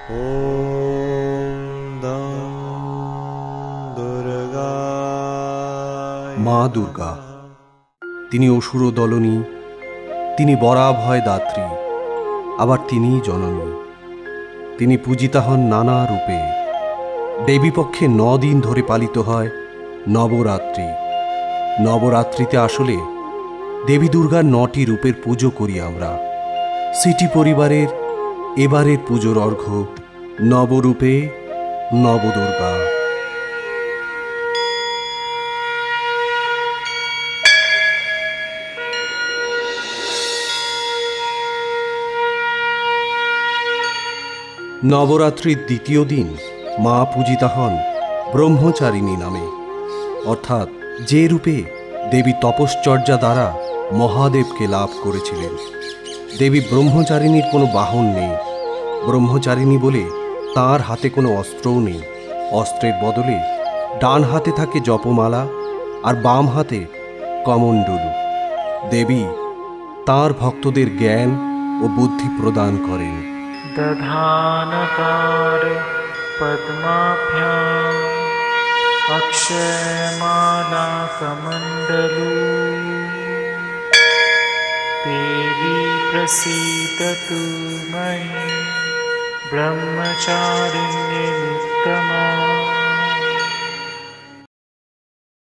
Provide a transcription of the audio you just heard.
মা দুর্গা, তিনি অসুর দলনী, তিনি বরাভয় দাত্রী, আবার তিনি জননী। তিনি পূজিতা হন নানা রূপে। দেবীপক্ষে 9 দিন ধরে পালিত হয় নবরাত্রি। নবরাত্রিতে আসলে দেবী দুর্গার 9টি রূপের পুজো করি আমরা। সিটি পরিবারের এবারের পুজোর অর্ঘ্য নবরূপে নবদুর্গা। নবরাত্রির দ্বিতীয় দিন মা পূজিতা হন ব্রহ্মচারিণী নামে, অর্থাৎ যে রূপে দেবী তপশ্চর্যা দ্বারা মহাদেবকে লাভ করেছিলেন। দেবী ব্রহ্মচারিণীর কোনো বাহন নেই। ব্রহ্মচারিণী বলে তাঁর হাতে কোনো অস্ত্রও নেই। অস্ত্রের বদলে ডান হাতে থাকে জপমালা আর বাম হাতে কমণ্ডলু। দেবী তাঁর ভক্তদের জ্ঞান ও বুদ্ধি প্রদান করেন। दधानकार पद्माभ्याम् अक्षयमालाकमण्डलू देवी प्रसीदतु मयि ब्रह्मचारिण्यनुत्तमा।